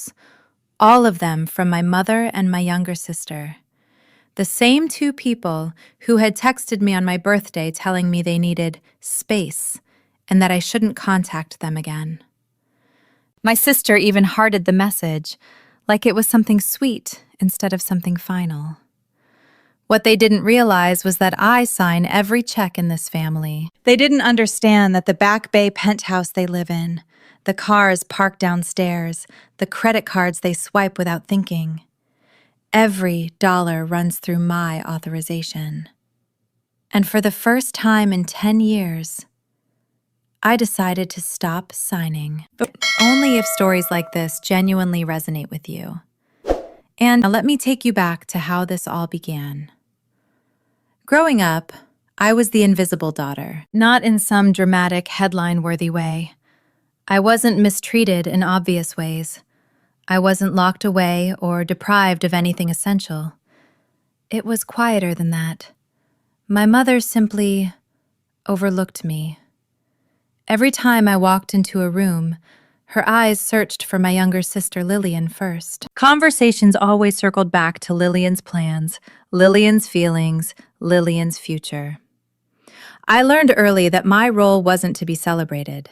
calls, all of them from my mother and my younger sister. The same two people who had texted me on my birthday telling me they needed space and that I shouldn't contact them again. My sister even hearted the message, like it was something sweet instead of something final. What they didn't realize was that I sign every check in this family. They didn't understand that the Back Bay penthouse they live in, the cars parked downstairs, the credit cards they swipe without thinking, every dollar runs through my authorization. And for the first time in 10 years, I decided to stop signing. But only if stories like this genuinely resonate with you. And now let me take you back to how this all began. Growing up, I was the invisible daughter, not in some dramatic, headline-worthy way. I wasn't mistreated in obvious ways. I wasn't locked away or deprived of anything essential. It was quieter than that. My mother simply overlooked me. Every time I walked into a room, her eyes searched for my younger sister Lillian first. Conversations always circled back to Lillian's plans, Lillian's feelings, Lillian's future. I learned early that my role wasn't to be celebrated.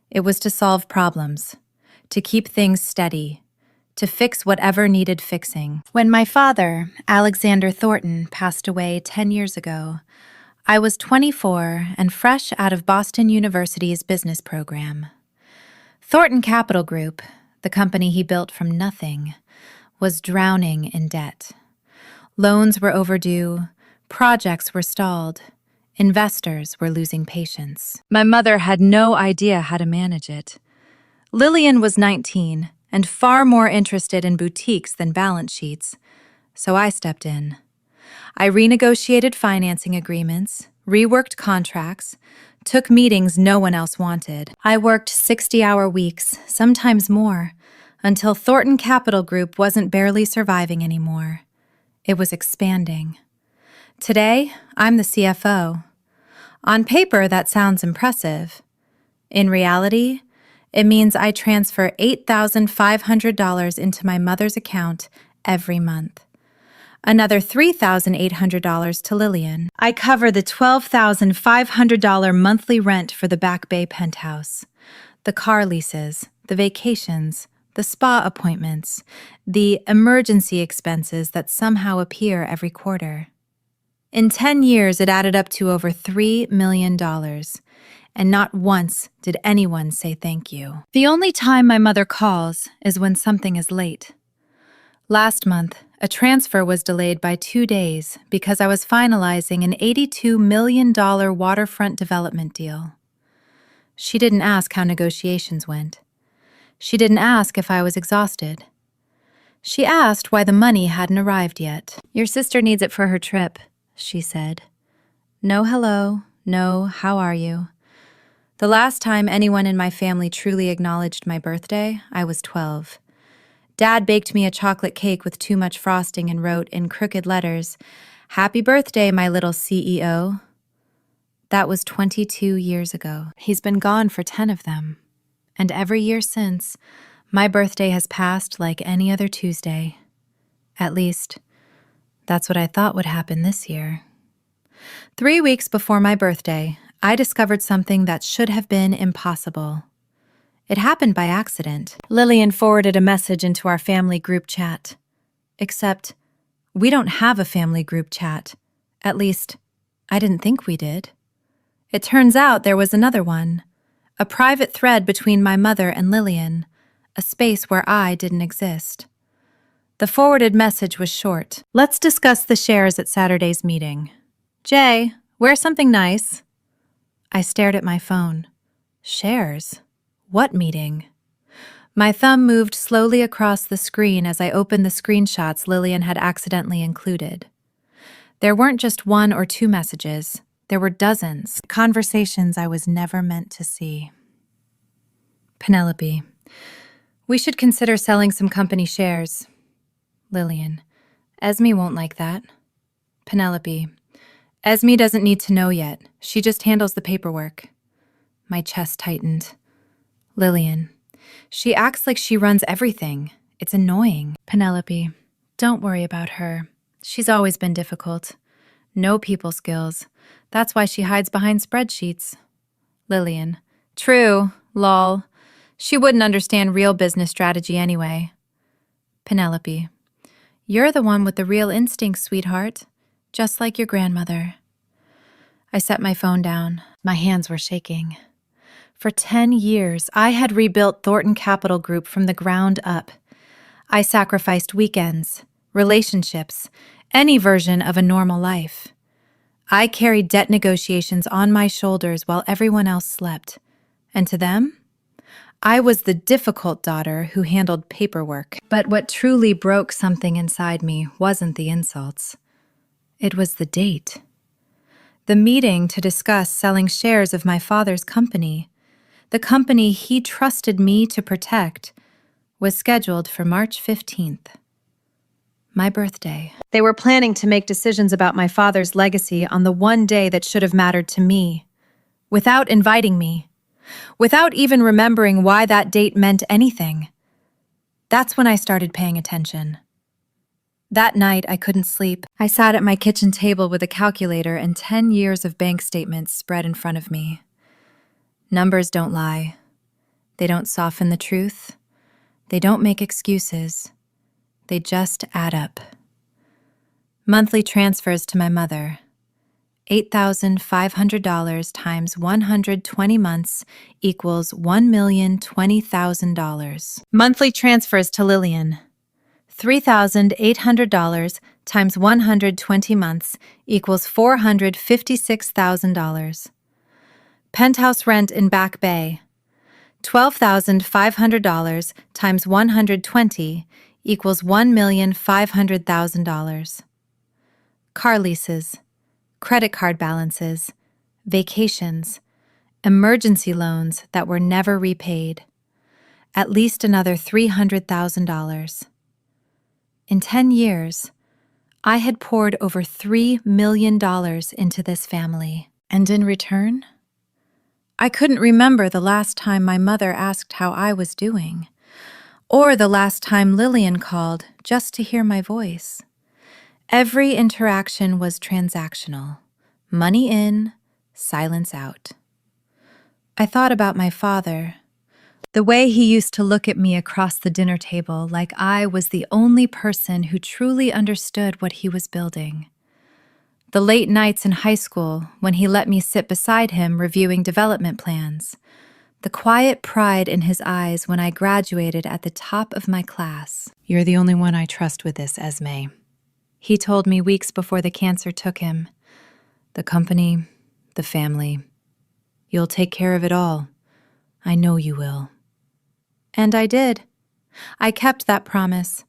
It was to solve problems, to keep things steady, to fix whatever needed fixing. When my father, Alexander Thornton, passed away 10 years ago, I was 24 and fresh out of Boston University's business program. Thornton Capital Group, the company he built from nothing, was drowning in debt. Loans were overdue, projects were stalled, investors were losing patience. My mother had no idea how to manage it. Lillian was 19 and far more interested in boutiques than balance sheets, so I stepped in. I renegotiated financing agreements, reworked contracts, took meetings no one else wanted. I worked 60-hour weeks, sometimes more, until Thornton Capital Group wasn't barely surviving anymore. It was expanding. Today, I'm the CFO. On paper, that sounds impressive. In reality, it means I transfer $8,500 into my mother's account every month. Another $3,800 to Lillian. I cover the $12,500 monthly rent for the Back Bay penthouse, the car leases, the vacations, the spa appointments, the emergency expenses that somehow appear every quarter. In 10 years, it added up to over $3 million, and not once did anyone say thank you. The only time my mother calls is when something is late. Last month, a transfer was delayed by 2 days because I was finalizing an $82 million waterfront development deal. She didn't ask how negotiations went. She didn't ask if I was exhausted. She asked why the money hadn't arrived yet. "Your sister needs it for her trip," she said. No hello, no how are you. The last time anyone in my family truly acknowledged my birthday, I was 12. Dad baked me a chocolate cake with too much frosting and wrote in crooked letters, "Happy birthday, my little CEO." That was 22 years ago. He's been gone for 10 of them. And every year since, my birthday has passed like any other Tuesday. At least, that's what I thought would happen this year. 3 weeks before my birthday, I discovered something that should have been impossible. It happened by accident. Lillian forwarded a message into our family group chat. Except, we don't have a family group chat. At least, I didn't think we did. It turns out there was another one. A private thread between my mother and Lillian, a space where I didn't exist. The forwarded message was short. "Let's discuss the shares at Saturday's meeting. Jay, wear something nice." I stared at my phone. Shares? What meeting? My thumb moved slowly across the screen as I opened the screenshots Lillian had accidentally included. There weren't just 1 or 2 messages. There were dozens. Conversations I was never meant to see. Penelope, we should consider selling some company shares. Lillian, Esme won't like that. Penelope, Esme doesn't need to know yet. She just handles the paperwork. My chest tightened. Lillian, she acts like she runs everything. It's annoying. Penelope, don't worry about her. She's always been difficult. No people skills. That's why she hides behind spreadsheets. Lillian, true, lol. She wouldn't understand real business strategy anyway. Penelope, you're the one with the real instincts, sweetheart. Just like your grandmother. I set my phone down. My hands were shaking. For 10 years, I had rebuilt Thornton Capital Group from the ground up. I sacrificed weekends, relationships, any version of a normal life. I carried debt negotiations on my shoulders while everyone else slept. And to them, I was the difficult daughter who handled paperwork. But what truly broke something inside me wasn't the insults. It was the date. The meeting to discuss selling shares of my father's company, the company he trusted me to protect, was scheduled for March 15th. My birthday. They were planning to make decisions about my father's legacy on the one day that should have mattered to me, without inviting me, without even remembering why that date meant anything. That's when I started paying attention. That night, I couldn't sleep. I sat at my kitchen table with a calculator and 10 years of bank statements spread in front of me. Numbers don't lie. They don't soften the truth. They don't make excuses. They just add up. Monthly transfers to my mother. $8,500 times 120 months equals $1,020,000. Monthly transfers to Lillian. $3,800 times 120 months equals $456,000. Penthouse rent in Back Bay. $12,500 times 120 equals $1,500,000. Car leases, credit card balances, vacations, emergency loans that were never repaid. At least another $300,000. In 10 years, I had poured over $3 million into this family. And in return, I couldn't remember the last time my mother asked how I was doing, or the last time Lillian called just to hear my voice. Every interaction was transactional. Money in, silence out. I thought about my father. The way he used to look at me across the dinner table like I was the only person who truly understood what he was building. The late nights in high school when he let me sit beside him reviewing development plans. The quiet pride in his eyes when I graduated at the top of my class. You're the only one I trust with this, Esme. He told me weeks before the cancer took him. The company, the family. You'll take care of it all. I know you will. And I did. I kept that promise.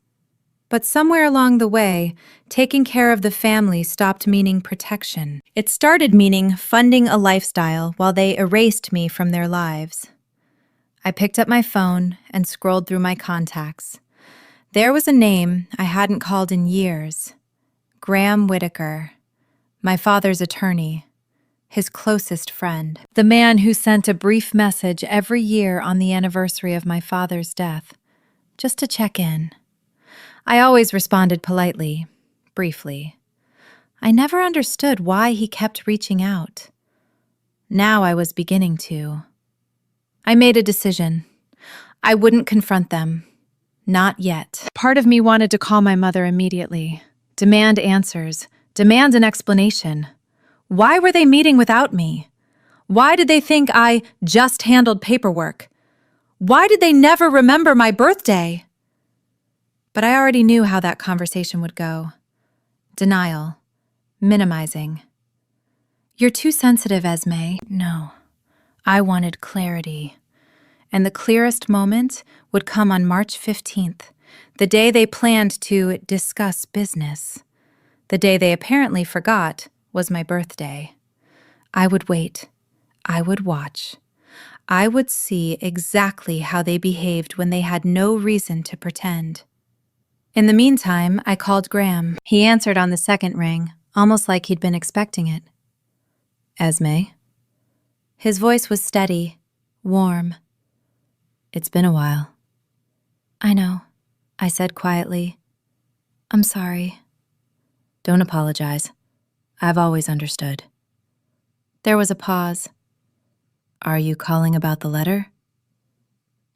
But somewhere along the way, taking care of the family stopped meaning protection. It started meaning funding a lifestyle while they erased me from their lives. I picked up my phone and scrolled through my contacts. There was a name I hadn't called in years. Graham Whitaker, my father's attorney. His closest friend, the man who sent a brief message every year on the anniversary of my father's death, just to check in. I always responded politely, briefly. I never understood why he kept reaching out. Now I was beginning to. I made a decision. I wouldn't confront them. Not yet. Part of me wanted to call my mother immediately, demand answers, demand an explanation. Why were they meeting without me? Why did they think I just handled paperwork? Why did they never remember my birthday? But I already knew how that conversation would go. Denial. Minimizing. You're too sensitive, Esme. No. I wanted clarity. And the clearest moment would come on March 15th, the day they planned to discuss business. The day they apparently forgot was my birthday. I would wait. I would watch. I would see exactly how they behaved when they had no reason to pretend. In the meantime, I called Graham. He answered on the second ring, almost like he'd been expecting it. Esme? His voice was steady, warm. It's been a while. I know. I said quietly. I'm sorry. Don't apologize. I've always understood. There was a pause. Are you calling about the letter?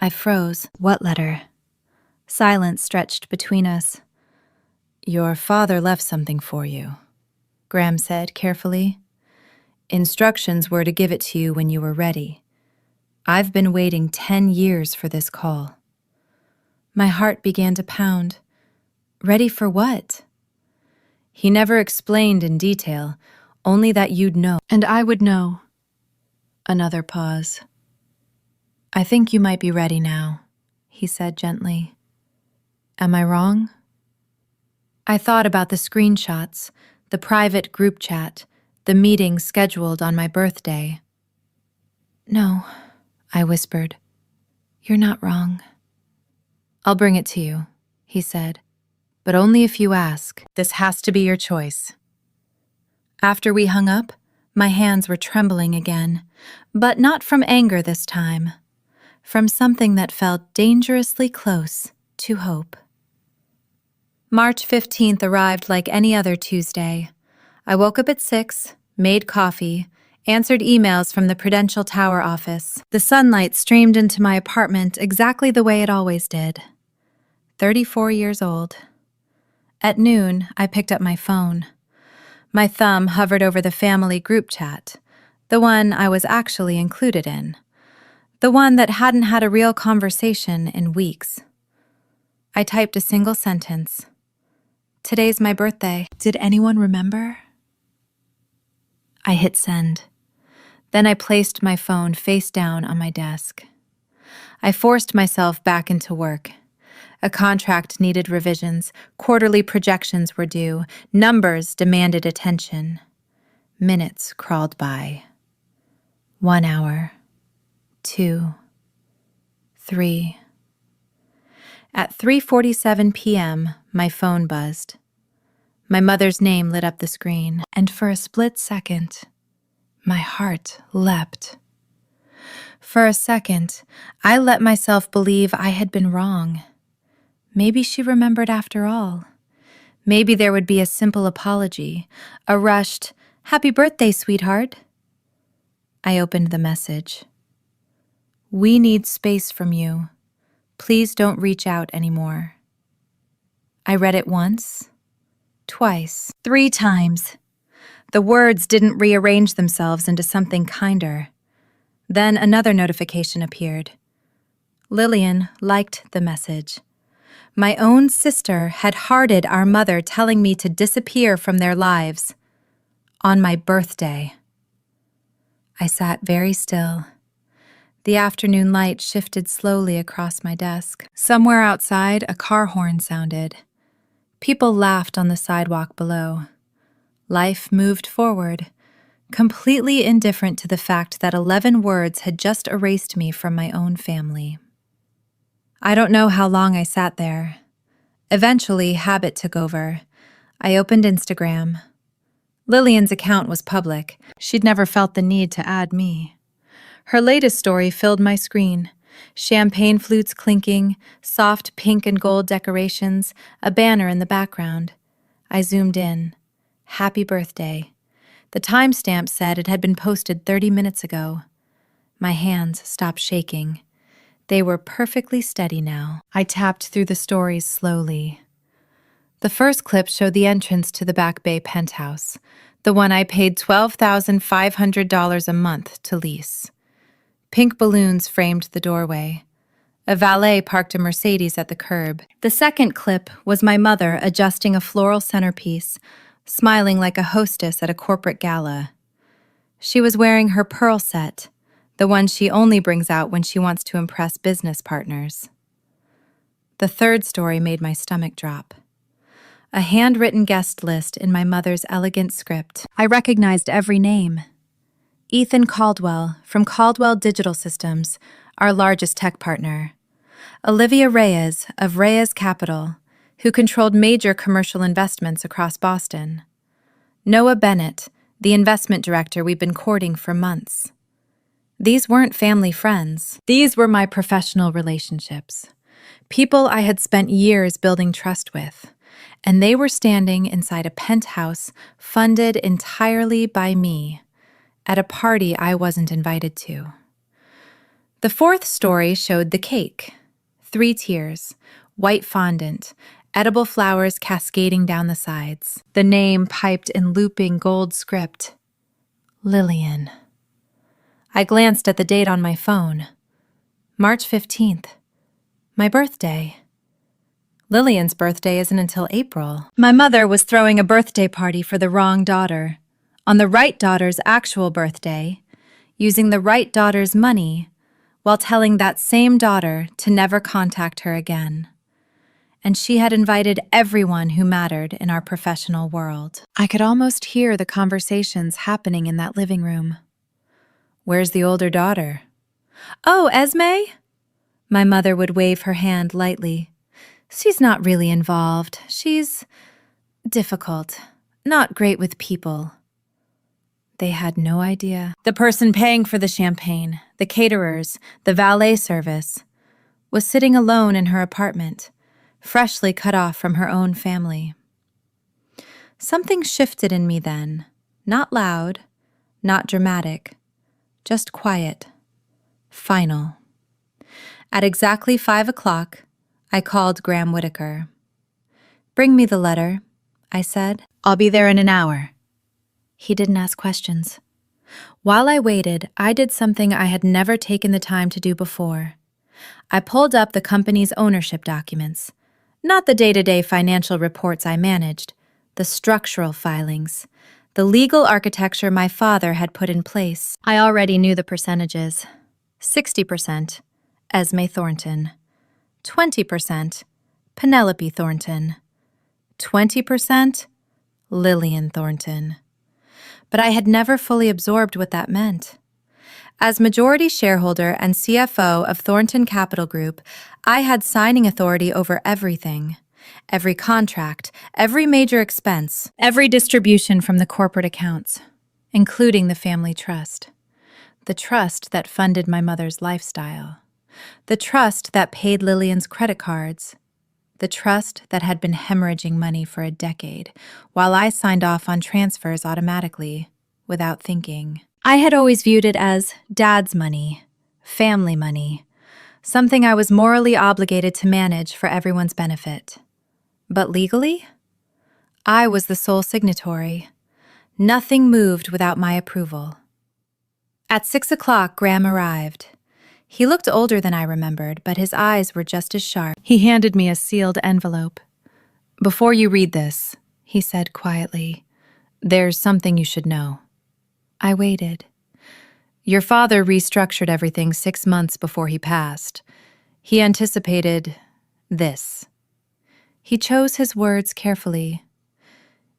I froze. What letter? Silence stretched between us. Your father left something for you, Graham said carefully. Instructions were to give it to you when you were ready. I've been waiting 10 years for this call. My heart began to pound. Ready for what? He never explained in detail, only that you'd know. And I would know. Another pause. I think you might be ready now, he said gently. Am I wrong? I thought about the screenshots, the private group chat, the meeting scheduled on my birthday. No, I whispered. You're not wrong. I'll bring it to you, he said, but only if you ask. This has to be your choice. After we hung up, my hands were trembling again, but not from anger this time, from something that felt dangerously close to hope. March 15th arrived like any other Tuesday. I woke up at 6, made coffee, answered emails from the Prudential Tower office. The sunlight streamed into my apartment exactly the way it always did. 34 years old. At noon, I picked up my phone. My thumb hovered over the family group chat, the one I was actually included in, the one that hadn't had a real conversation in weeks. I typed a single sentence. Today's my birthday. Did anyone remember? I hit send. Then I placed my phone face down on my desk. I forced myself back into work. A contract needed revisions, quarterly projections were due, numbers demanded attention. Minutes crawled by. 1 hour. 2. 3. At 3:47 p.m., my phone buzzed. My mother's name lit up the screen, and for a split second, my heart leapt. For a second, I let myself believe I had been wrong. Maybe she remembered after all. Maybe there would be a simple apology, a rushed, "Happy birthday, sweetheart." I opened the message. We need space from you. Please don't reach out anymore. I read it once, twice, 3 times. The words didn't rearrange themselves into something kinder. Then another notification appeared. Lillian liked the message. My own sister had hearted our mother, telling me to disappear from their lives. On my birthday. I sat very still. The afternoon light shifted slowly across my desk. Somewhere outside, a car horn sounded. People laughed on the sidewalk below. Life moved forward, completely indifferent to the fact that 11 words had just erased me from my own family. I don't know how long I sat there. Eventually, habit took over. I opened Instagram. Lillian's account was public. She'd never felt the need to add me. Her latest story filled my screen. Champagne flutes clinking, soft pink and gold decorations, a banner in the background. I zoomed in. Happy birthday. The timestamp said it had been posted 30 minutes ago. My hands stopped shaking. They were perfectly steady now. I tapped through the stories slowly. The first clip showed the entrance to the Back Bay penthouse, the one I paid $12,500 a month to lease. Pink balloons framed the doorway. A valet parked a Mercedes at the curb. The second clip was my mother adjusting a floral centerpiece, smiling like a hostess at a corporate gala. She was wearing her pearl set, the one she only brings out when she wants to impress business partners. The third story made my stomach drop. A handwritten guest list in my mother's elegant script. I recognized every name. Ethan Caldwell from Caldwell Digital Systems, our largest tech partner. Olivia Reyes of Reyes Capital, who controlled major commercial investments across Boston. Noah Bennett, the investment director we've been courting for months. These weren't family friends. These were my professional relationships. People I had spent years building trust with, and they were standing inside a penthouse funded entirely by me at a party I wasn't invited to. The fourth story showed the cake. 3 tiers, white fondant, edible flowers cascading down the sides. The name piped in looping gold script. Lillian. I glanced at the date on my phone. March 15th. My birthday. Lillian's birthday isn't until April. My mother was throwing a birthday party for the wrong daughter, on the right daughter's actual birthday, using the right daughter's money, while telling that same daughter to never contact her again. And she had invited everyone who mattered in our professional world. I could almost hear the conversations happening in that living room. Where's the older daughter? Oh, Esme? My mother would wave her hand lightly. She's not really involved. She's difficult, not great with people. They had no idea. The person paying for the champagne, the caterers, the valet service, was sitting alone in her apartment, freshly cut off from her own family. Something shifted in me then, not loud, not dramatic, just quiet, final. At exactly 5 o'clock, I called Graham Whitaker. Bring me the letter, I said. I'll be there in an hour. He didn't ask questions. While I waited, I did something I had never taken the time to do before. I pulled up the company's ownership documents, not the day-to-day financial reports I managed, the structural filings, the legal architecture my father had put in place. I already knew the percentages. 60%, Esme Thornton. 20%, Penelope Thornton. 20%, Lillian Thornton. But I had never fully absorbed what that meant. As majority shareholder and CFO of Thornton Capital Group, I had signing authority over everything. Every contract, every major expense, every distribution from the corporate accounts, including the family trust. The trust that funded my mother's lifestyle. The trust that paid Lillian's credit cards. The trust that had been hemorrhaging money for a decade, while I signed off on transfers automatically, without thinking. I had always viewed it as Dad's money, family money, something I was morally obligated to manage for everyone's benefit. But legally? I was the sole signatory. Nothing moved without my approval. At 6 o'clock, Graham arrived. He looked older than I remembered, but his eyes were just as sharp. He handed me a sealed envelope. Before you read this, he said quietly, there's something you should know. I waited. Your father restructured everything 6 months before he passed. He anticipated this. He chose his words carefully.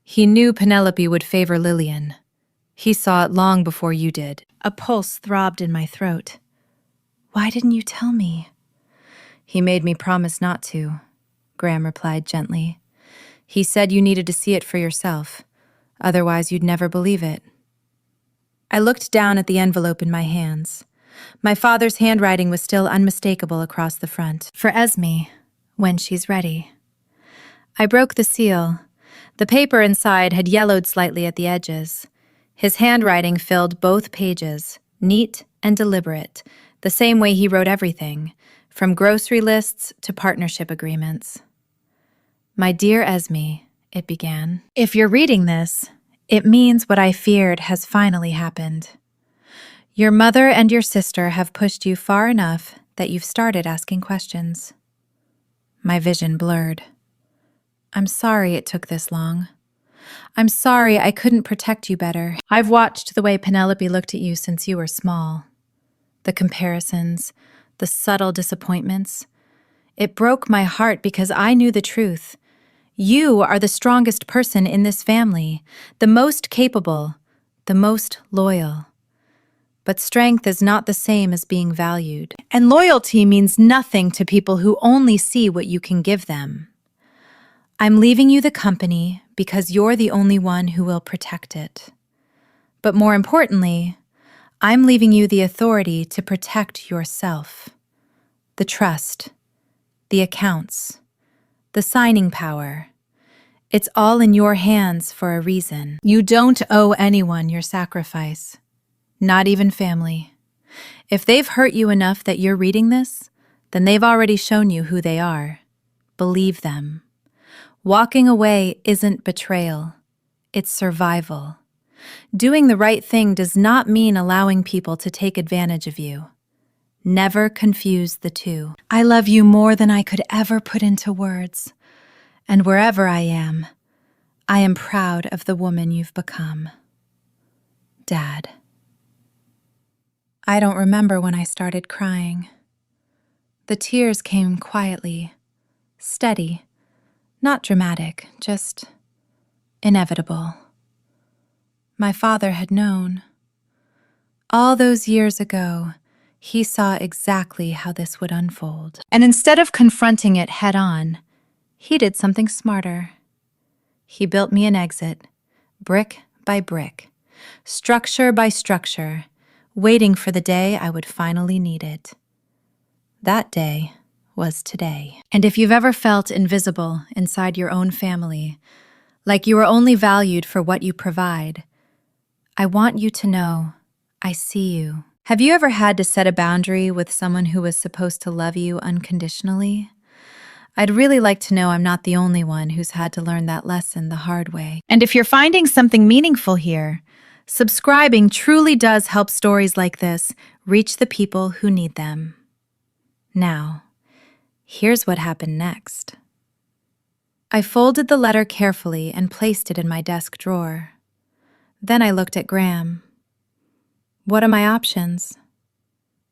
He knew Penelope would favor Lillian. He saw it long before you did. A pulse throbbed in my throat. Why didn't you tell me? He made me promise not to, Graham replied gently. He said you needed to see it for yourself. Otherwise, you'd never believe it. I looked down at the envelope in my hands. My father's handwriting was still unmistakable across the front. For Esme, when she's ready. I broke the seal. The paper inside had yellowed slightly at the edges. His handwriting filled both pages, neat and deliberate, the same way he wrote everything, from grocery lists to partnership agreements. My dear Esme, it began. If you're reading this, it means what I feared has finally happened. Your mother and your sister have pushed you far enough that you've started asking questions. My vision blurred. I'm sorry it took this long. I'm sorry I couldn't protect you better. I've watched the way Penelope looked at you since you were small. The comparisons, the subtle disappointments. It broke my heart because I knew the truth. You are the strongest person in this family, the most capable, the most loyal. But strength is not the same as being valued. And loyalty means nothing to people who only see what you can give them. I'm leaving you the company because you're the only one who will protect it. But more importantly, I'm leaving you the authority to protect yourself. The trust. the accounts, the signing power. It's all in your hands for a reason. You don't owe anyone your sacrifice, not even family. If they've hurt you enough that you're reading this, then they've already shown you who they are. Believe them. Walking away isn't betrayal, it's survival. Doing the right thing does not mean allowing people to take advantage of you. Never confuse the two. I love you more than I could ever put into words. And wherever I am proud of the woman you've become. Dad. I don't remember when I started crying. The tears came quietly, steady, not dramatic, just inevitable. My father had known. All those years ago, he saw exactly how this would unfold. And instead of confronting it head-on, he did something smarter. He built me an exit, brick by brick, structure by structure, waiting for the day I would finally need it. That day was today. And if you've ever felt invisible inside your own family, like you are only valued for what you provide, I want you to know I see you. Have you ever had to set a boundary with someone who was supposed to love you unconditionally? I'd really like to know I'm not the only one who's had to learn that lesson the hard way. And if you're finding something meaningful here, subscribing truly does help stories like this reach the people who need them. Now, here's what happened next. I folded the letter carefully and placed it in my desk drawer. Then I looked at Graham. What are my options?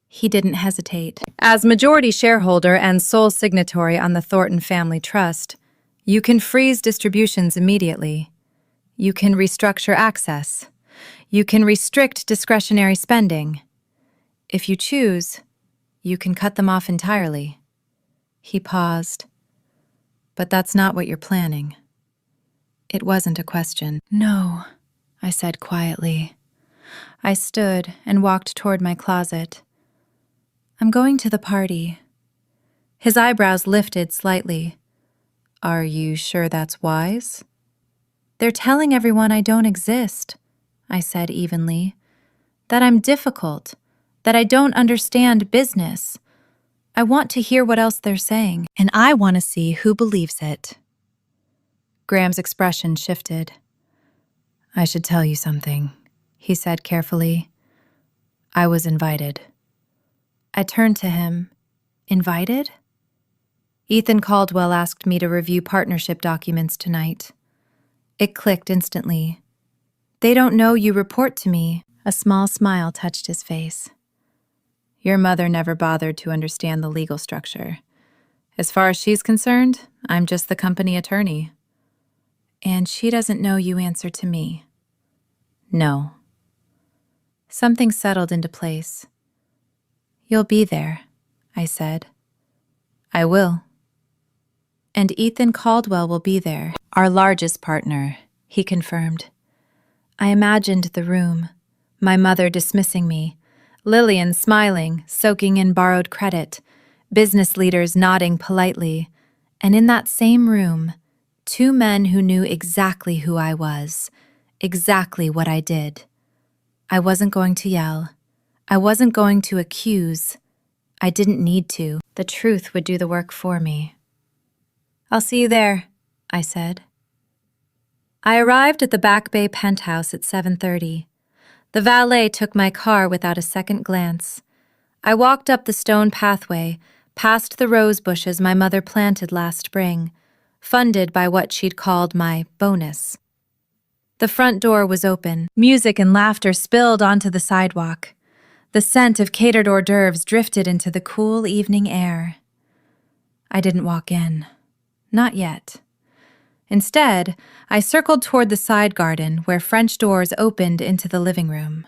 He didn't hesitate. As majority shareholder and sole signatory on the Thornton Family Trust, you can freeze distributions immediately. You can restructure access. You can restrict discretionary spending. If you choose, you can cut them off entirely. He paused. But that's not what you're planning. It wasn't a question. No, I said quietly. I stood and walked toward my closet. I'm going to the party. His eyebrows lifted slightly. Are you sure that's wise? They're telling everyone I don't exist, I said evenly. That I'm difficult, that I don't understand business. I want to hear what else they're saying, and I want to see who believes it. Graham's expression shifted. I should tell you something, he said carefully. I was invited. I turned to him. Invited? Ethan Caldwell asked me to review partnership documents tonight. It clicked instantly. They don't know you report to me. A small smile touched his face. Your mother never bothered to understand the legal structure. As far as she's concerned, I'm just the company attorney. And she doesn't know you answer to me. No. Something settled into place. You'll be there, I said. I will. And Ethan Caldwell will be there, our largest partner, he confirmed. I imagined the room, my mother dismissing me, Lillian smiling, soaking in borrowed credit, business leaders nodding politely, and in that same room, two men who knew exactly who I was, exactly what I did. I wasn't going to yell. I wasn't going to accuse. I didn't need to. The truth would do the work for me. I'll see you there, I said. I arrived at the Back Bay penthouse at 7:30. The valet took my car without a second glance. I walked up the stone pathway, past the rose bushes my mother planted last spring, funded by what she'd called my bonus. The front door was open. Music and laughter spilled onto the sidewalk. The scent of catered hors d'oeuvres drifted into the cool evening air. I didn't walk in. Not yet. Instead, I circled toward the side garden where French doors opened into the living room.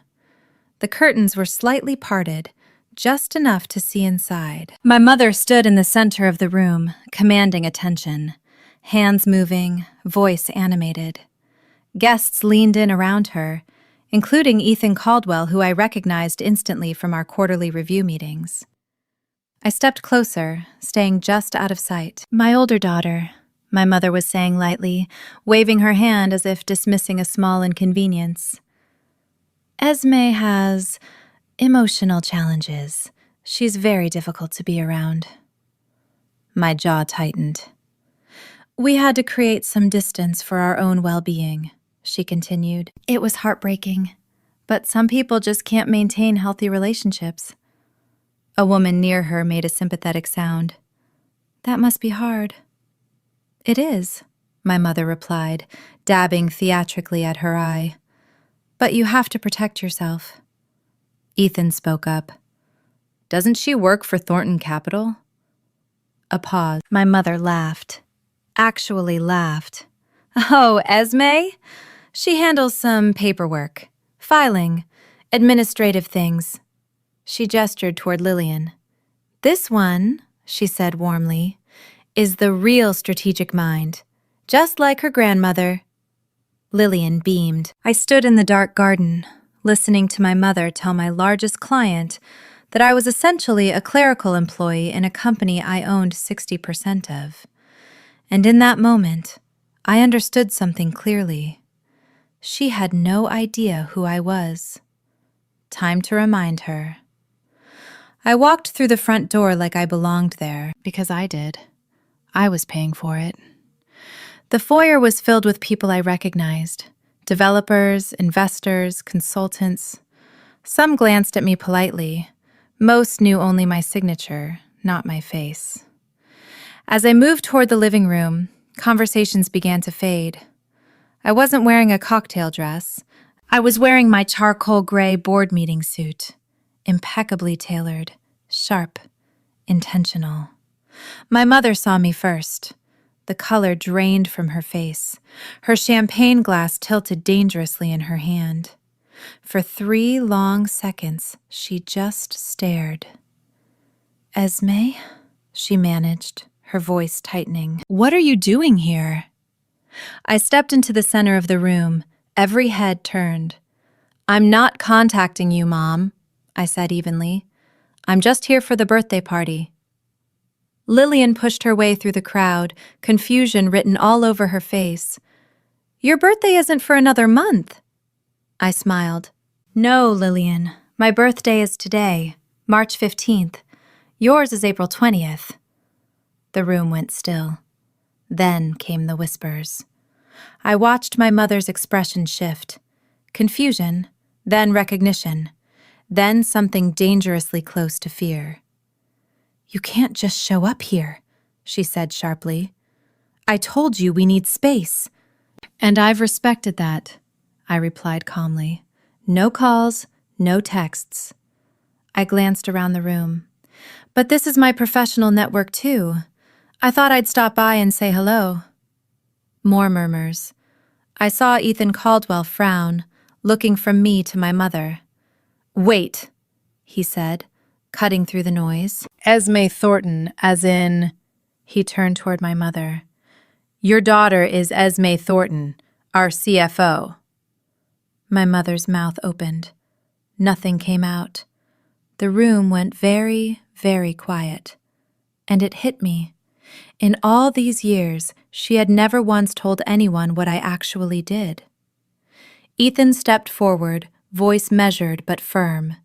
The curtains were slightly parted, just enough to see inside. My mother stood in the center of the room, commanding attention, hands moving, voice animated. Guests leaned in around her, including Ethan Caldwell, who I recognized instantly from our quarterly review meetings. I stepped closer, staying just out of sight. My older daughter, my mother was saying lightly, waving her hand as if dismissing a small inconvenience. Esme has emotional challenges. She's very difficult to be around. My jaw tightened. We had to create some distance for our own well-being, she continued. It was heartbreaking, but some people just can't maintain healthy relationships. A woman near her made a sympathetic sound. That must be hard. It is, my mother replied, dabbing theatrically at her eye. But you have to protect yourself. Ethan spoke up. Doesn't she work for Thornton Capital? A pause. My mother laughed. Actually laughed. Oh, Esme? She handles some paperwork, filing, administrative things. She gestured toward Lillian. This one, she said warmly, is the real strategic mind, just like her grandmother. Lillian beamed. I stood in the dark garden, listening to my mother tell my largest client that I was essentially a clerical employee in a company I owned 60% of. And in that moment, I understood something clearly. She had no idea who I was. Time to remind her. I walked through the front door like I belonged there, because I did. I was paying for it. The foyer was filled with people I recognized. Developers, investors, consultants. Some glanced at me politely. Most knew only my signature, not my face. As I moved toward the living room, conversations began to fade. I wasn't wearing a cocktail dress. I was wearing my charcoal gray board meeting suit. Impeccably tailored, sharp, intentional. My mother saw me first. The color drained from her face. Her champagne glass tilted dangerously in her hand. For 3 long seconds, she just stared. Esme, she managed, her voice tightening. What are you doing here? I stepped into the center of the room, every head turned. I'm not contacting you, Mom, I said evenly. I'm just here for the birthday party. Lillian pushed her way through the crowd, confusion written all over her face. Your birthday isn't for another month. I smiled. No, Lillian. My birthday is today, March 15th. Yours is April 20th. The room went still. Then came the whispers. I watched my mother's expression shift. Confusion, then recognition, then something dangerously close to fear. You can't just show up here, she said sharply. I told you we need space. And I've respected that, I replied calmly. No calls, no texts. I glanced around the room. But this is my professional network too. I thought I'd stop by and say hello. More murmurs. I saw Ethan Caldwell frown, looking from me to my mother. Wait, he said, cutting through the noise. Esme Thornton, as in... He turned toward my mother. Your daughter is Esme Thornton, our CFO. My mother's mouth opened. Nothing came out. The room went very, very quiet. And it hit me. In all these years, she had never once told anyone what I actually did. Ethan stepped forward, voice measured but firm.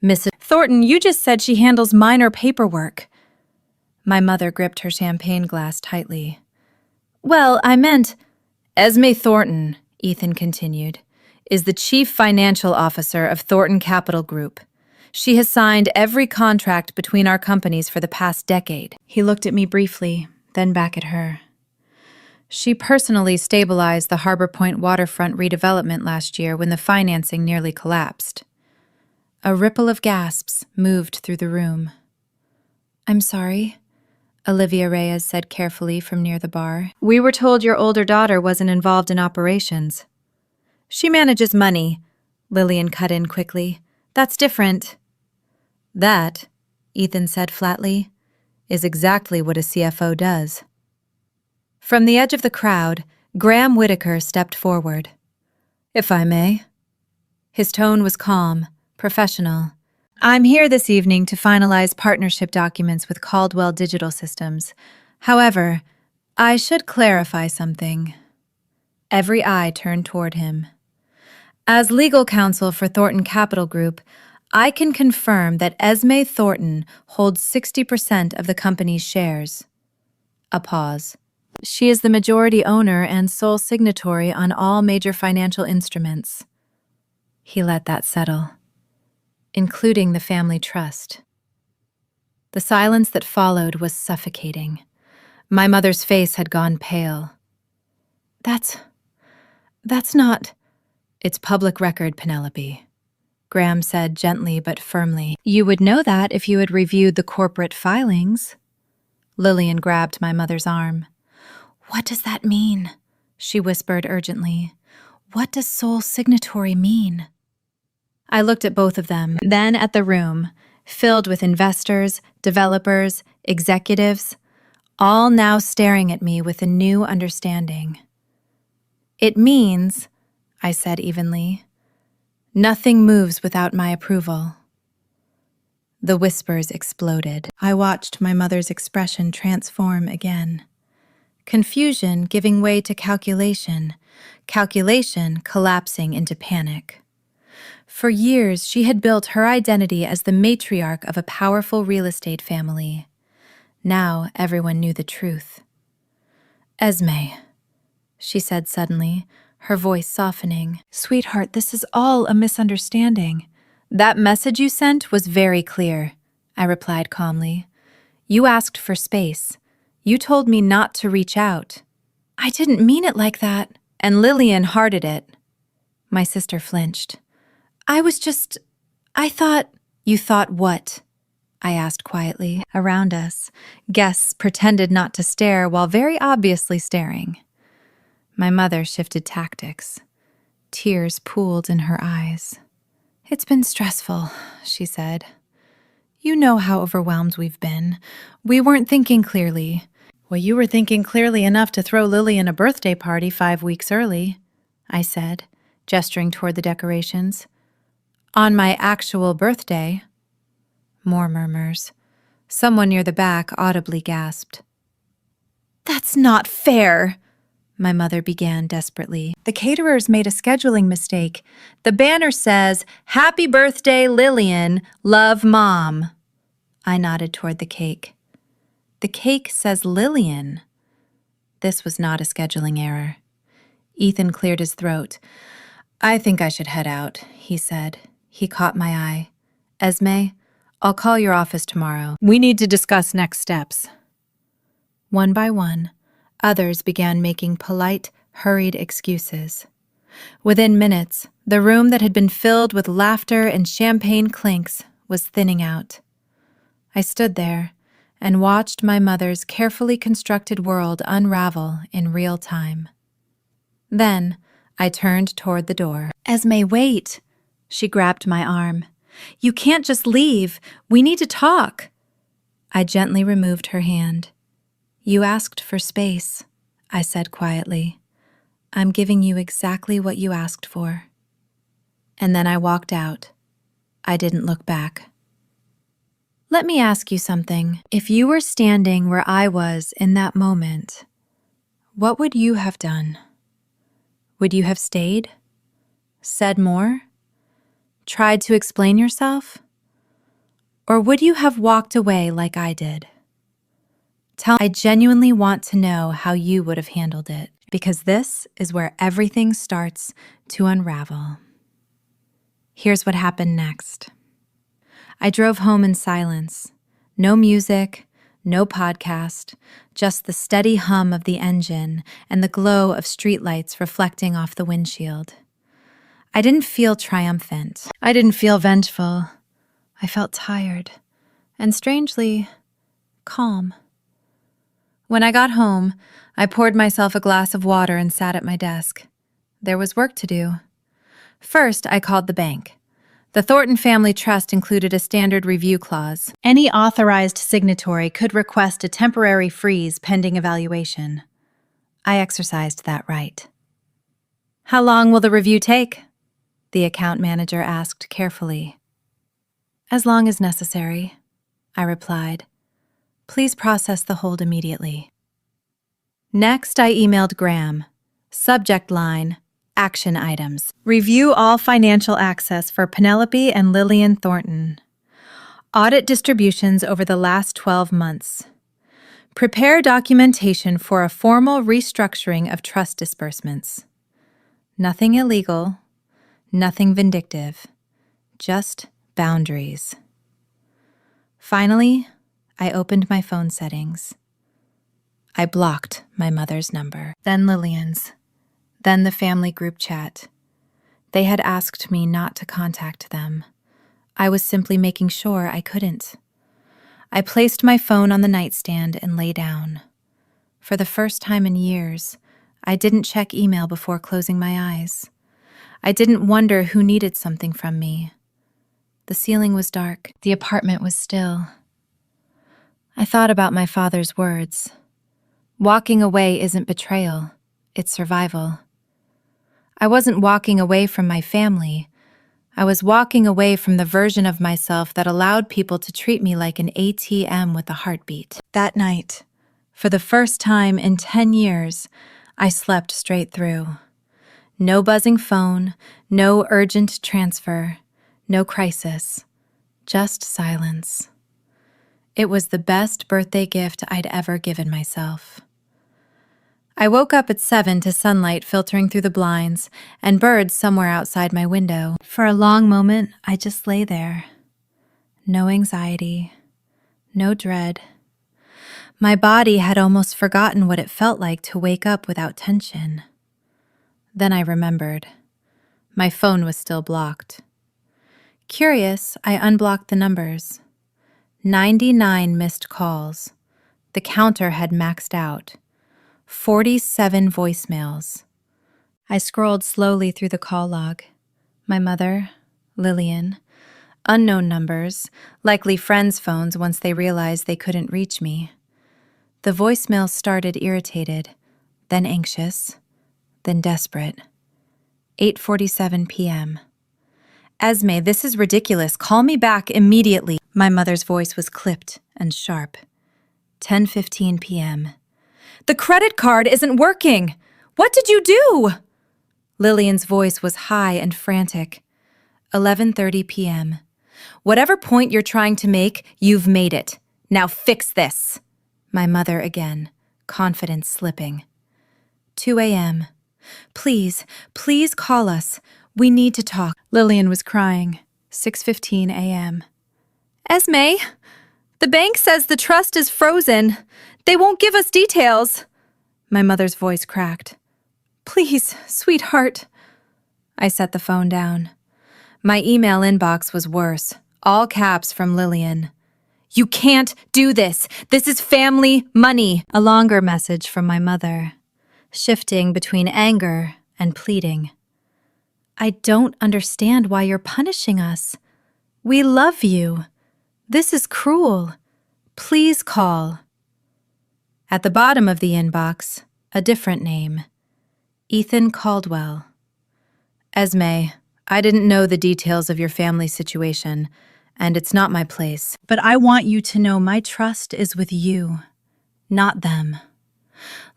Mrs. Thornton, you just said she handles minor paperwork. My mother gripped her champagne glass tightly. Well, I meant... Esme Thornton, Ethan continued, is the Chief Financial Officer of Thornton Capital Group. She has signed every contract between our companies for the past decade. He looked at me briefly, then back at her. She personally stabilized the Harbor Point waterfront redevelopment last year when the financing nearly collapsed. A ripple of gasps moved through the room. I'm sorry, Olivia Reyes said carefully from near the bar. We were told your older daughter wasn't involved in operations. She manages money, Lillian cut in quickly. That's different. That, Ethan said flatly, is exactly what a CFO does. From the edge of the crowd, Graham Whitaker stepped forward. If I may. His tone was calm, professional. I'm here this evening to finalize partnership documents with Caldwell Digital Systems. However, I should clarify something. Every eye turned toward him. As legal counsel for Thornton Capital Group, I can confirm that Esme Thornton holds 60% of the company's shares. A pause. She is the majority owner and sole signatory on all major financial instruments. He let that settle, including the family trust. The silence that followed was suffocating. My mother's face had gone pale. That's not... It's public record, Penelope. Graham said gently but firmly. You would know that if you had reviewed the corporate filings. Lillian grabbed my mother's arm. What does that mean? She whispered urgently. What does sole signatory mean? I looked at both of them, then at the room, filled with investors, developers, executives, all now staring at me with a new understanding. It means, I said evenly, nothing moves without my approval. The whispers exploded. I watched my mother's expression transform again. Confusion giving way to calculation, calculation collapsing into panic. For years, she had built her identity as the matriarch of a powerful real estate family. Now everyone knew the truth. Esme, she said suddenly, her voice softening. Sweetheart, this is all a misunderstanding. That message you sent was very clear, I replied calmly. You asked for space. You told me not to reach out. I didn't mean it like that. And Lillian hearted it. My sister flinched. I thought... You thought what? I asked quietly. Around us, guests pretended not to stare while very obviously staring. My mother shifted tactics. Tears pooled in her eyes. It's been stressful, she said. You know how overwhelmed we've been. We weren't thinking clearly. Well, you were thinking clearly enough to throw Lillian a birthday party 5 weeks early, I said, gesturing toward the decorations. On my actual birthday. More murmurs. Someone near the back audibly gasped. That's not fair, my mother began desperately. The caterers made a scheduling mistake. The banner says, Happy Birthday, Lillian, Love Mom. I nodded toward the cake. The cake says Lillian. This was not a scheduling error. Ethan cleared his throat. I think I should head out, he said. He caught my eye. Esme, I'll call your office tomorrow. We need to discuss next steps. One by one, others began making polite, hurried excuses. Within minutes, the room that had been filled with laughter and champagne clinks was thinning out. I stood there and watched my mother's carefully constructed world unravel in real time. Then, I turned toward the door. Esme, wait! She grabbed my arm. You can't just leave. We need to talk. I gently removed her hand. You asked for space, I said quietly. I'm giving you exactly what you asked for. And then I walked out. I didn't look back. Let me ask you something. If you were standing where I was in that moment, what would you have done? Would you have stayed? Said more? Tried to explain yourself? Or would you have walked away like I did? I genuinely want to know how you would have handled it, because this is where everything starts to unravel. Here's what happened next. I drove home in silence. No music, no podcast, just the steady hum of the engine and the glow of streetlights reflecting off the windshield. I didn't feel triumphant. I didn't feel vengeful. I felt tired and strangely calm. When I got home, I poured myself a glass of water and sat at my desk. There was work to do. First, I called the bank. The Thornton Family Trust included a standard review clause. Any authorized signatory could request a temporary freeze pending evaluation. I exercised that right. How long will the review take? The account manager asked carefully. As long as necessary, I replied. Please process the hold immediately. Next, I emailed Graham. Subject line, action items. Review all financial access for Penelope and Lillian Thornton. Audit distributions over the last 12 months. Prepare documentation for a formal restructuring of trust disbursements. Nothing illegal, nothing vindictive, just boundaries. Finally, I opened my phone settings. I blocked my mother's number, then Lillian's, then the family group chat. They had asked me not to contact them. I was simply making sure I couldn't. I placed my phone on the nightstand and lay down. For the first time in years, I didn't check email before closing my eyes. I didn't wonder who needed something from me. The ceiling was dark. The apartment was still. I thought about my father's words. Walking away isn't betrayal, it's survival. I wasn't walking away from my family. I was walking away from the version of myself that allowed people to treat me like an ATM with a heartbeat. That night, for the first time in 10 years, I slept straight through. No buzzing phone, no urgent transfer, no crisis, just silence. It was the best birthday gift I'd ever given myself. I woke up at 7 to sunlight filtering through the blinds and birds somewhere outside my window. For a long moment, I just lay there. No anxiety, no dread. My body had almost forgotten what it felt like to wake up without tension. Then I remembered. My phone was still blocked. Curious, I unblocked the numbers. 99 missed calls. The counter had maxed out. 47 voicemails. I scrolled slowly through the call log. My mother, Lillian, unknown numbers, likely friends' phones once they realized they couldn't reach me. The voicemails started irritated, then anxious, then desperate. 8:47 p.m. Esme, this is ridiculous. Call me back immediately. My mother's voice was clipped and sharp. 10:15 p.m. The credit card isn't working. What did you do? Lillian's voice was high and frantic. 11:30 p.m. Whatever point you're trying to make, you've made it. Now fix this. My mother again, confidence slipping. 2 a.m. Please, please call us. We need to talk. Lillian was crying. 6:15 a.m. Esme, the bank says the trust is frozen. They won't give us details. My mother's voice cracked. Please, sweetheart. I set the phone down. My email inbox was worse. All caps from Lillian. You can't do this. This is family money. A longer message from my mother, shifting between anger and pleading. I don't understand why you're punishing us. We love you. This is cruel. Please call. At the bottom of the inbox, a different name. Ethan Caldwell. Esme, I didn't know the details of your family situation, and it's not my place. But I want you to know my trust is with you, not them.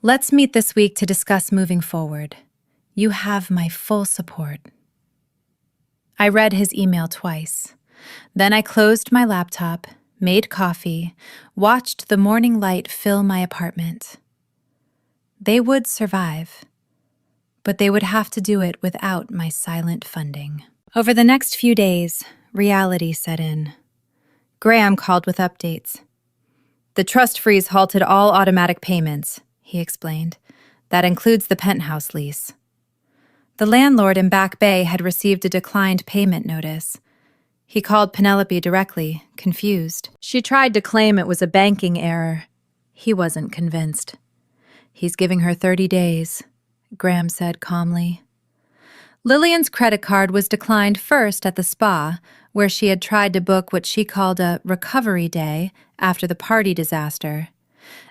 Let's meet this week to discuss moving forward. You have my full support. I read his email twice. Then I closed my laptop, made coffee, watched the morning light fill my apartment. They would survive, but they would have to do it without my silent funding. Over the next few days, reality set in. Graham called with updates. The trust freeze halted all automatic payments, he explained. That includes the penthouse lease. The landlord in Back Bay had received a declined payment notice. He called Penelope directly, confused. She tried to claim it was a banking error. He wasn't convinced. He's giving her 30 days, Graham said calmly. Lillian's credit card was declined first at the spa, where she had tried to book what she called a recovery day after the party disaster.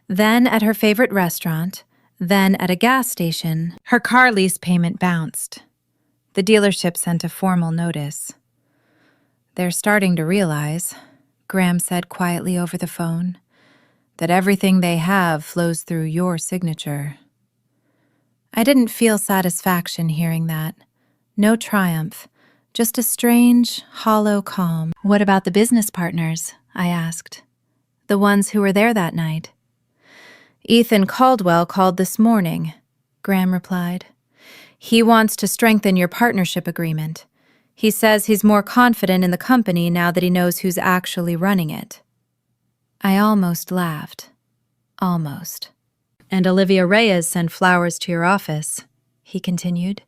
Then at her favorite restaurant, then at a gas station. Her car lease payment bounced. The dealership sent a formal notice. They're starting to realize, Graham said quietly over the phone, that everything they have flows through your signature. I didn't feel satisfaction hearing that. No triumph, just a strange, hollow calm. What about the business partners? I asked. The ones who were there that night. Ethan Caldwell called this morning, Graham replied. He wants to strengthen your partnership agreement. He says he's more confident in the company now that he knows who's actually running it. I almost laughed. Almost. And Olivia Reyes sent flowers to your office, he continued,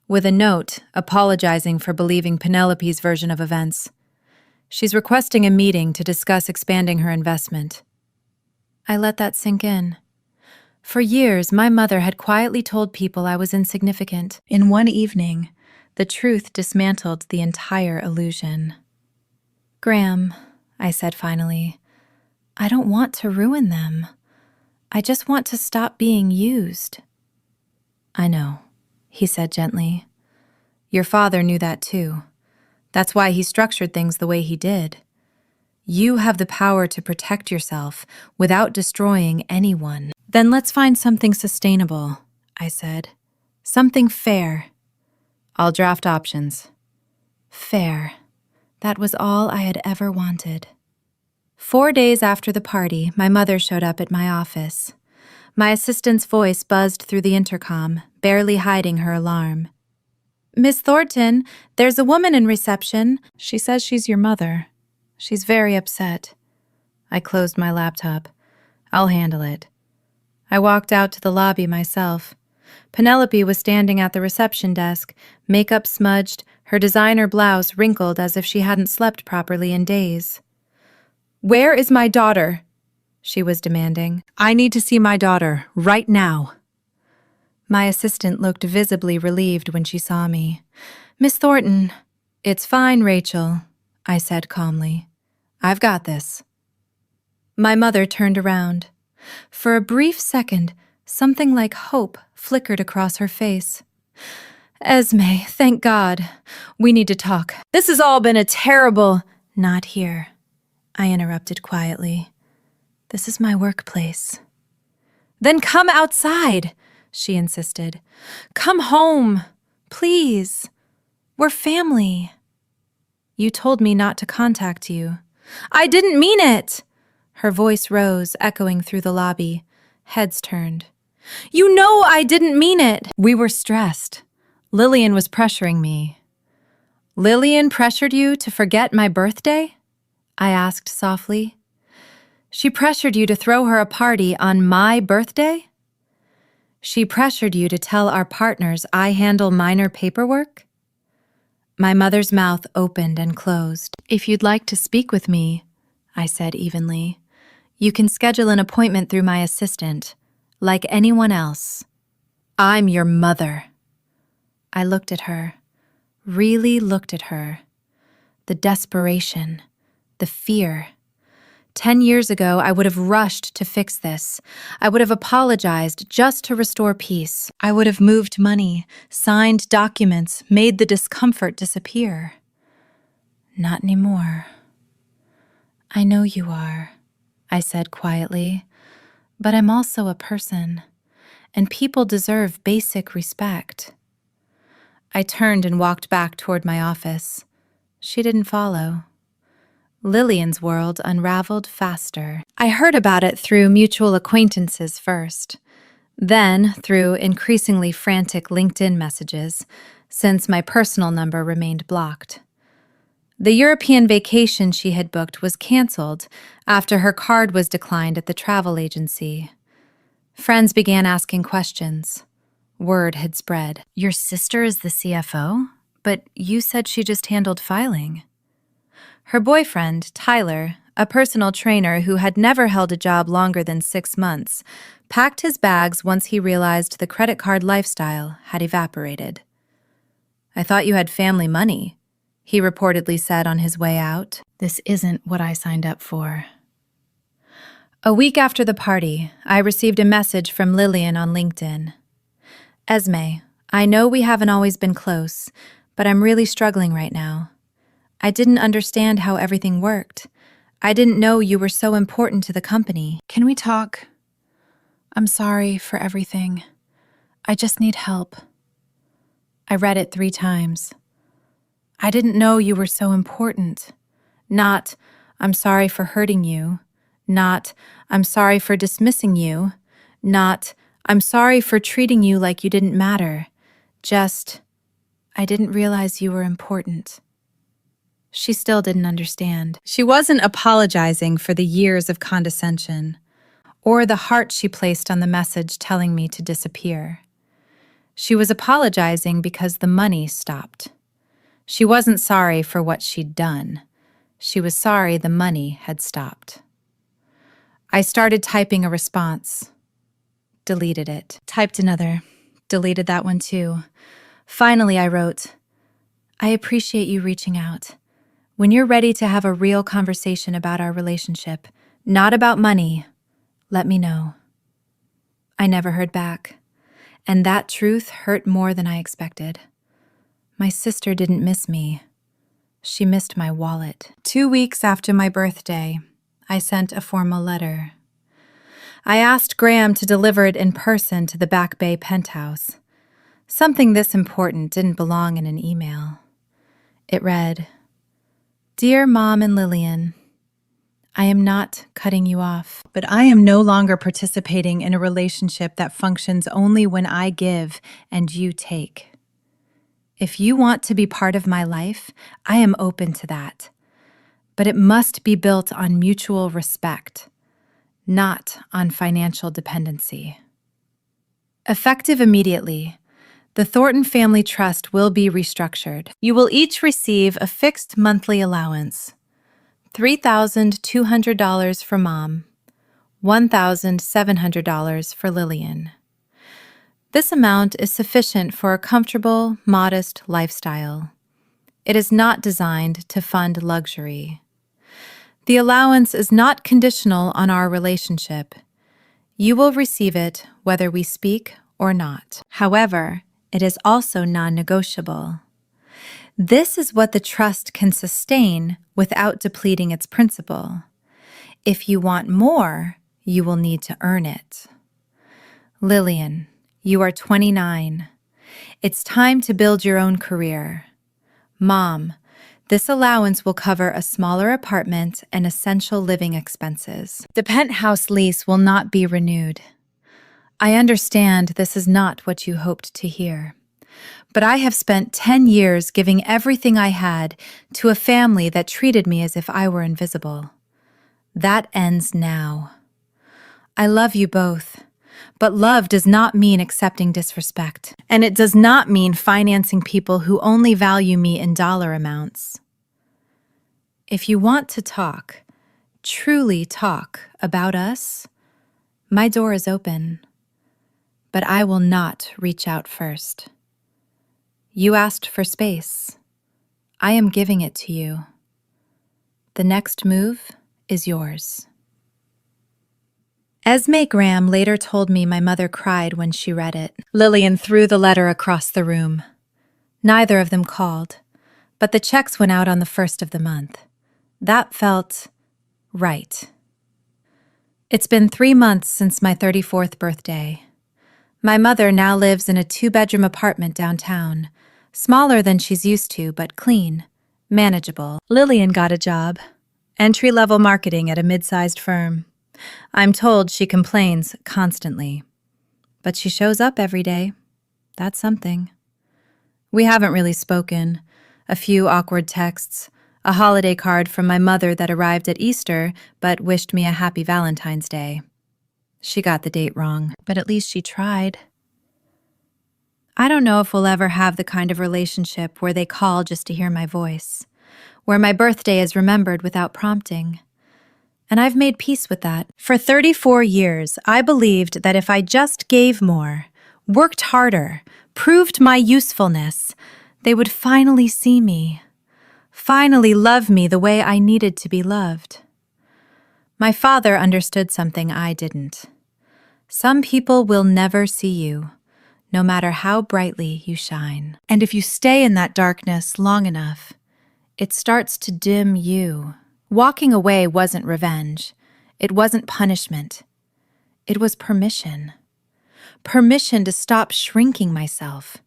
with a note apologizing for believing Penelope's version of events. She's requesting a meeting to discuss expanding her investment. I let that sink in. For years, my mother had quietly told people I was insignificant. In one evening, the truth dismantled the entire illusion. Graham, I said finally, I don't want to ruin them. I just want to stop being used. I know, he said gently. Your father knew that too. That's why he structured things the way he did. You have the power to protect yourself without destroying anyone. Then let's find something sustainable, I said. Something fair. I'll draft options. Fair. That was all I had ever wanted. 4 days after the party, my mother showed up at my office. My assistant's voice buzzed through the intercom, barely hiding her alarm. Miss Thornton, there's a woman in reception. She says she's your mother. She's very upset. I closed my laptop. I'll handle it. I walked out to the lobby myself. Penelope was standing at the reception desk, makeup smudged, her designer blouse wrinkled as if she hadn't slept properly in days. Where is my daughter? She was demanding. I need to see my daughter, right now. My assistant looked visibly relieved when she saw me. Miss Thornton, it's fine, Rachel, I said calmly. I've got this. My mother turned around. For a brief second, something like hope flickered across her face. Esme, thank God. We need to talk. This has all been a terrible— Not here, I interrupted quietly. This is my workplace. Then come outside, she insisted. Come home, please. We're family. You told me not to contact you. I didn't mean it! Her voice rose, echoing through the lobby. Heads turned. You know I didn't mean it! We were stressed. Lillian was pressuring me. Lillian pressured you to forget my birthday? I asked softly. She pressured you to throw her a party on my birthday? She pressured you to tell our partners I handle minor paperwork? My mother's mouth opened and closed. If you'd like to speak with me, I said evenly, you can schedule an appointment through my assistant, like anyone else. I'm your mother. I looked at her, really looked at her. The desperation, the fear. 10 years ago, I would have rushed to fix this. I would have apologized just to restore peace. I would have moved money, signed documents, made the discomfort disappear. Not anymore. I know you are, I said quietly, but I'm also a person, and people deserve basic respect. I turned and walked back toward my office. She didn't follow. Lillian's world unraveled faster. I heard about it through mutual acquaintances first, then through increasingly frantic LinkedIn messages, since my personal number remained blocked. The European vacation she had booked was canceled after her card was declined at the travel agency. Friends began asking questions. Word had spread. Your sister is the CFO? But you said she just handled filing. Her boyfriend, Tyler, a personal trainer who had never held a job longer than 6 months, packed his bags once he realized the credit card lifestyle had evaporated. I thought you had family money, he reportedly said on his way out. This isn't what I signed up for. A week after the party, I received a message from Lillian on LinkedIn. Esme, I know we haven't always been close, but I'm really struggling right now. I didn't understand how everything worked. I didn't know you were so important to the company. Can we talk? I'm sorry for everything. I just need help. I read it 3 times. I didn't know you were so important. Not, I'm sorry for hurting you. Not, I'm sorry for dismissing you. Not, I'm sorry for treating you like you didn't matter. Just, I didn't realize you were important. She still didn't understand. She wasn't apologizing for the years of condescension, or the heart she placed on the message telling me to disappear. She was apologizing because the money stopped. She wasn't sorry for what she'd done. She was sorry the money had stopped. I started typing a response. Deleted it. Typed another. Deleted that one too. Finally, I wrote, I appreciate you reaching out. When you're ready to have a real conversation about our relationship, not about money, let me know. I never heard back, and that truth hurt more than I expected. My sister didn't miss me. She missed my wallet. 2 weeks after my birthday, I sent a formal letter. I asked Graham to deliver it in person to the Back Bay penthouse. Something this important didn't belong in an email. It read, Dear Mom and Lillian, I am not cutting you off, but I am no longer participating in a relationship that functions only when I give and you take. If you want to be part of my life, I am open to that. But it must be built on mutual respect, not on financial dependency. Effective immediately, the Thornton Family Trust will be restructured. You will each receive a fixed monthly allowance, $3,200 for Mom, $1,700 for Lillian. This amount is sufficient for a comfortable, modest lifestyle. It is not designed to fund luxury. The allowance is not conditional on our relationship. You will receive it whether we speak or not. However, it is also non-negotiable. This is what the trust can sustain without depleting its principal. If you want more, you will need to earn it. Lillian, you are 29. It's time to build your own career. Mom, this allowance will cover a smaller apartment and essential living expenses. The penthouse lease will not be renewed. I understand this is not what you hoped to hear, but I have spent 10 years giving everything I had to a family that treated me as if I were invisible. That ends now. I love you both, but love does not mean accepting disrespect, and it does not mean financing people who only value me in dollar amounts. If you want to talk, truly talk about us, my door is open, but I will not reach out first. You asked for space. I am giving it to you. The next move is yours. Esme Graham later told me my mother cried when she read it. Lillian threw the letter across the room. Neither of them called, but the checks went out on the 1st of the month. That felt right. It's been 3 months since my 34th birthday. My mother now lives in a 2-bedroom apartment downtown, smaller than she's used to, but clean, manageable. Lillian got a job, entry-level marketing at a mid-sized firm. I'm told she complains constantly, but she shows up every day. That's something. We haven't really spoken. A few awkward texts, a holiday card from my mother that arrived at Easter but wished me a happy Valentine's Day. She got the date wrong, but at least she tried. I don't know if we'll ever have the kind of relationship where they call just to hear my voice, where my birthday is remembered without prompting. And I've made peace with that. For 34 years, I believed that if I just gave more, worked harder, proved my usefulness, they would finally see me, finally love me the way I needed to be loved. My father understood something I didn't. Some people will never see you, no matter how brightly you shine. And if you stay in that darkness long enough, it starts to dim you. Walking away wasn't revenge. It wasn't punishment. It was permission. Permission to stop shrinking myself.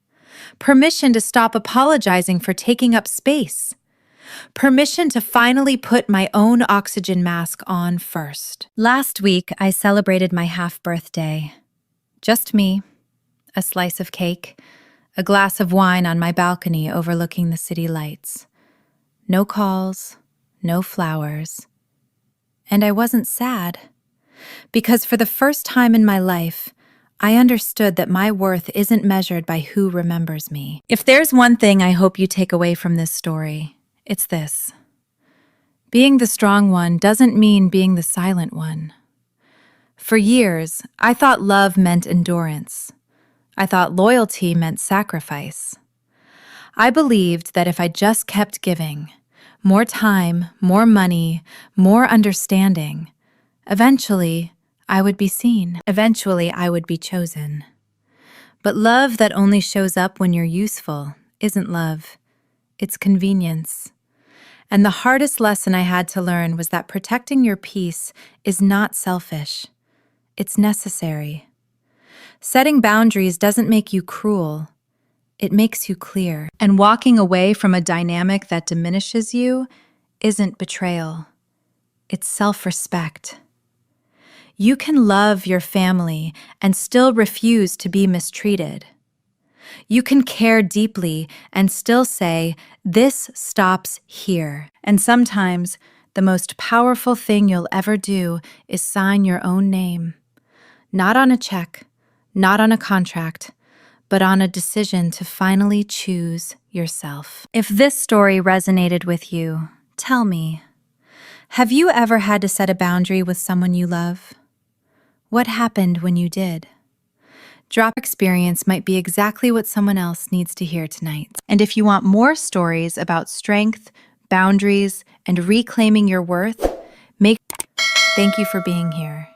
Permission to stop apologizing for taking up space. Permission to finally put my own oxygen mask on first. Last week, I celebrated my half-birthday. Just me, a slice of cake, a glass of wine on my balcony overlooking the city lights. No calls, no flowers. And I wasn't sad, because for the first time in my life, I understood that my worth isn't measured by who remembers me. If there's one thing I hope you take away from this story, it's this. Being the strong one doesn't mean being the silent one. For years, I thought love meant endurance. I thought loyalty meant sacrifice. I believed that if I just kept giving, more time, more money, more understanding, eventually I would be seen. Eventually I would be chosen. But love that only shows up when you're useful isn't love. It's convenience. And the hardest lesson I had to learn was that protecting your peace is not selfish. It's necessary. Setting boundaries doesn't make you cruel. It makes you clear. And walking away from a dynamic that diminishes you isn't betrayal. It's self-respect. You can love your family and still refuse to be mistreated. You can care deeply and still say, "This stops here." And sometimes, the most powerful thing you'll ever do is sign your own name. Not on a check, not on a contract, but on a decision to finally choose yourself. If this story resonated with you, tell me, have you ever had to set a boundary with someone you love? What happened when you did? Drop experience might be exactly what someone else needs to hear tonight. And if you want more stories about strength, boundaries, and reclaiming your worth, thank you for being here.